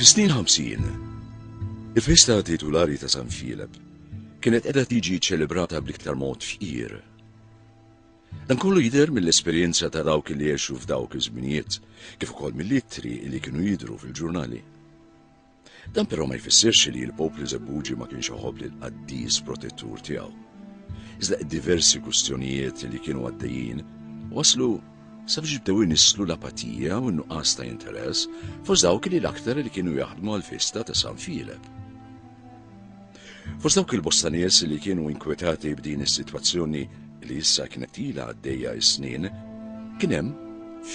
Fis-snin 50, il-festa titolari ta' San Filip kienet qiegħda tiġi ċelebrata bl-iktar mod fqir. Dan kollu jidher mill-esperjenza ta' dawk li jgħixu f'dawk iż-żminijiet kif ukoll mill-ittri li kienu jidhru fil-ġurnali. Dan però ma jfissirx li l-poplu Żebbuġi ma kienx iħobb lill-Qaddies protettur tiegħu. Iżda diversi kwistjonijiet li kienu għaddejjin waslu sabiex jibdew inislu l-apatija u n-nuqqas ta' interess fost dawk li l-aktar li kienu jaħdmu għal-festa ta' San Filip. Fost dawk il-bosta nies li kienu inkwetati b'din is-sitwazzjoni li issa kienet ilha għaddejja s-snin, kien hemm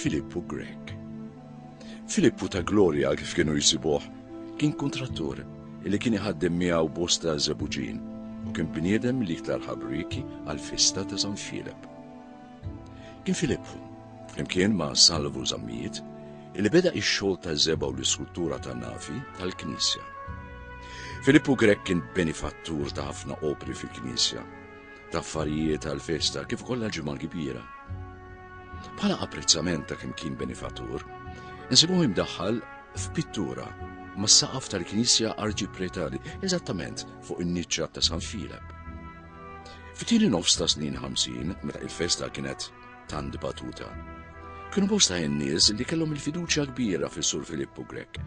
Filippo Grek. Filippo ta' Gloria kif kienu jisibuh kien kontrattur li kien iħaddem miegħu bosta Żebbuġin u kien bniedem li iktar ħabriki għal-festa ta' San Filip. Kien Filippo flimkien ma' Salvo Żammit li beda ix-xogħol taż-żeba u l-iskultura tan-nafi tal-Knisja. Filippo Grek kien benifattur ta' ħafna opri fil-Knisja, ta' affarijiet tal-festa kif ukoll ġimgħa kbira. Bħala apprezzament ta' kemm kien benifattur, insibuh imdaħħal f'pittura mas-saqaf tal-Knisja Arċipretali eżattament fuq in-niċċa ta' San Filip. Fit-tieni nofs ta' snin 50, meta il-festa kienet tant dibattuta, kienu bosta nies li kellhom il-fiduċja kbira fis-Sur Filippo Grek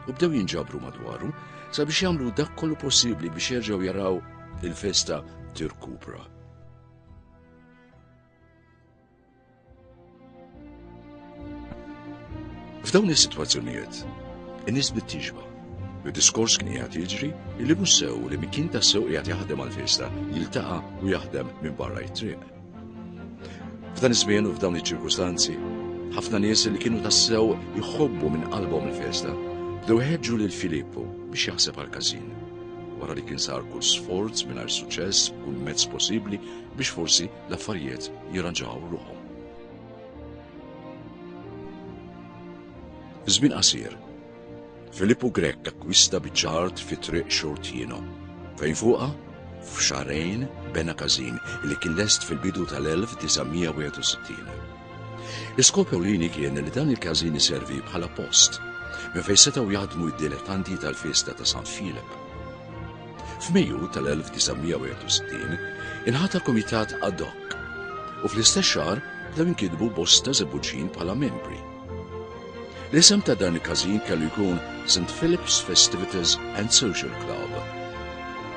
u bdew jinġabru madwaru sabiex jagħmlu dak kollu possibbli biex jerġgħu jaraw il-festa tirkupra. F'dawn is-sitwazzjonijiet, in-nies bittiġba u diskors kien qiegħed jiġri li mhux sew li min kien tassew qiegħed jaħdem għall-festa jiltaqa' u jaħdem minn barra t-triq. F'dan iż-żmien u f'dawn iċ-ċirkustanzi, ħafna nies li kienu tassew jħobbu minn qalbhom il-festa bdew iħeġġu lil Filippo biex jaħseb għall-każin, wara li kien sar kull sforz mingħajr suċċess kull mezz possibbli biex forsi l-affarijiet jirranġaw ruħhom. F'żmien qasir, Filippo Grek akkwista biċ-ċart fi triq Xortino, fejn fuqha f'xahrejn bena każin li kien lest fil-bidu tal-1961. L-iskop ewlieni kien li dan il-każin iservi bħala post minn fejn setgħu jaħdmu d-dilettanti tal-festa ta' San Filip. F'Mejju tal-1961 inħata komitat ad hoc u fl-istess xahar bdew inkitbu bosta Żebbuġin bħala membri. L-isem ta' dan il-każin kellu jkun St. Philip's Festivities and Social Club,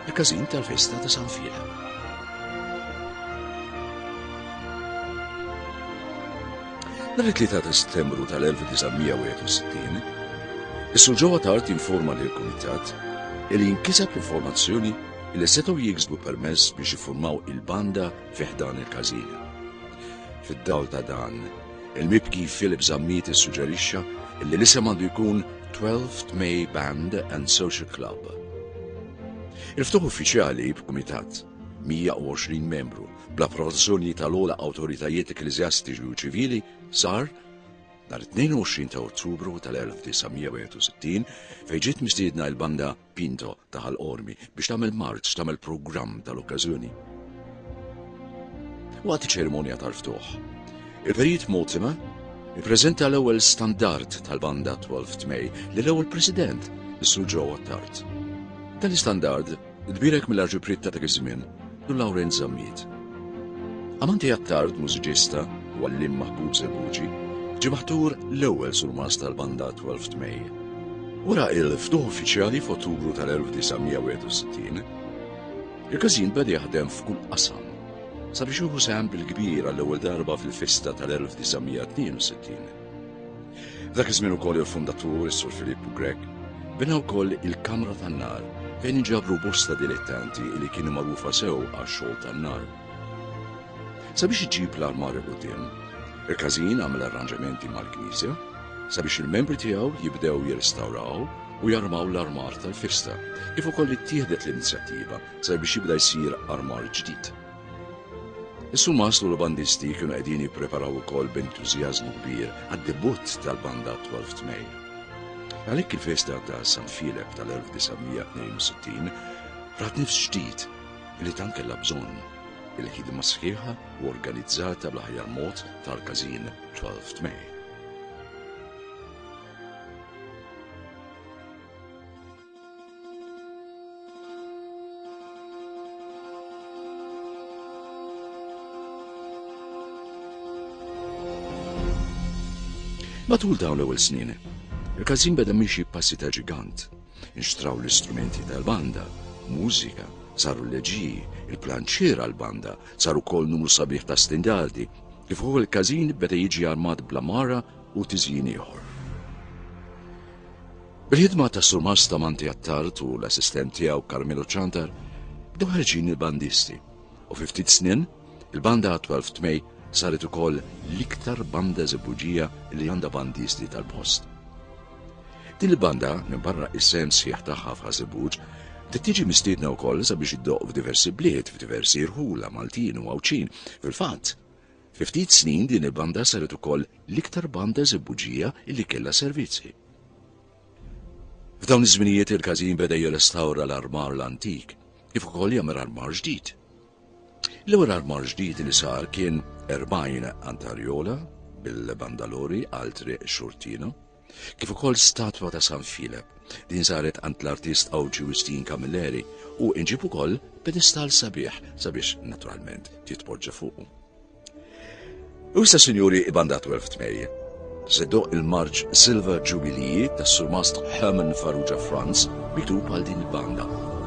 il-każin tal-festa ta' San Filip. Nhar it-3 ta' Settembru tal-1961, is-Sur ġewwa tard informa lill-Kumitat li jinkiseb informazzjoni li setgħu jiksbu permess biex jiffurmaw il-banda fih dan il-każin. Fid-dawl ta' dan, il-mibki Philip Żammit issuġġerixxa li l-isem għandu jkun 12th May Band and Social Club. Il-ftuħ uffiċjali b'kumitat 120 membru bl-approvazzjoni tal-ogħla awtoritajiet ekklesjastiċi u ċivili sar nhar 22 ta' Ottubru tal-1961 fejn ġiet mistiedna l-banda Pinto ta' Ħal-Qormi biex tagħmel marċ tagħmel programm tal-okkażjoni. Waqt iċ-ċerimonja tal-ftuħ, il-Perit Motima ippreżenta l-ewwel standard tal-banda 12th May lill-ewwel President, is-Sur ġewwa tard. Dan l-istandard tbierek mill-arġipritta ta' iż-żmien Dur Lawrence Żammit. Amanti għat-tard mużiċista u għallim maħbub Żebbuġi ġie maħtur l-ewwel surmas tal-banda 12th May. Wara il-ftuħ uffiċjali f'Ottubru tal-1961, il-każin beda jaħdem f'kull qasam sabiex jieħu sehem bil-kbir għall-ewwel darba fil-festa tal-1962. F'dak iż-żmien ukoll il-fundatur is-Sur Filippo Grek bena wkoll il-Kamra tan-Nar fejn inġabru bosta dilettanti li kienu magħrufa sew għax-xogħol tan-nar. Sabiex iġib l-armar il-qudiem, il-każin għamel arranġamenti mal-Knisja sabiex il-membri tiegħu jibdew jirrestawraw u jarmaw l-armar tal-festa, kif ukoll ittieħdet l-inizjattiva sabiex jibda jsir armar ġdid. Is-Sur Maslu l-bandisti kienu qegħdin jippreparaw ukoll b'entużjażmu kbir għad-debutt tal-banda 12th May. Għalhekk il-festa ta' San Filip tal-1962 rat nifs ġdid li tant kellha bżonn il-ħidma sħiħa u organizzata bl-aħjar mod tal-każin 12th May. Matul dawn l-ewwel snin, il-każin beda mixi passi ta' ġigant. Inxtraw l-istrumenti tal-banda, mużika, saru l-leġiji, il-planċier għal-banda, saru kol numru sabiħ ta' standardi, kif ukoll il-każin beda jiġi armat bl-amara u tiżjien ieħor. Bil-ħidma ta' Sur Mars Tamanti Attart u l-assistent tiegħu Carmelo Ċantar bdew ħarġin il-bandisti u fi ftit snin il-banda 12 May saret ukoll l-iktar banda żebbuġija li għandha bandisti tal-post. Din il-banda minn barra is-sem sħiħ tagħha f'Ħażebuġ tiġi mistiedna wkoll sabiex iddoq f'diversi bliet, f'diversi irħula Maltin u Għawċin. Fil-fatt, fi ftit snin din il-banda saret ukoll l-iktar banda żebbuġija li kellha servizzi. F'dawn iż-żminijiet il-każin beda jirrestawra l-armar l-antik, kif ukoll jagħmel armar ġdid. L-ewwel armar ġdid li sar kien 40 antarjola bil-bandalori għal triq Xurtino, kif ukoll statwa ta' San Filip din saret għand l-artist Awġustin Camilleri u inġib ukoll pedestal sabiħ sabiex naturalment titpoġġa fuqu. U issa sinjuri banda 12 May seddoq il-marġ Silver Jubilee tas Sur Mast Herman Farrugia Franz miktub għal din il-banda.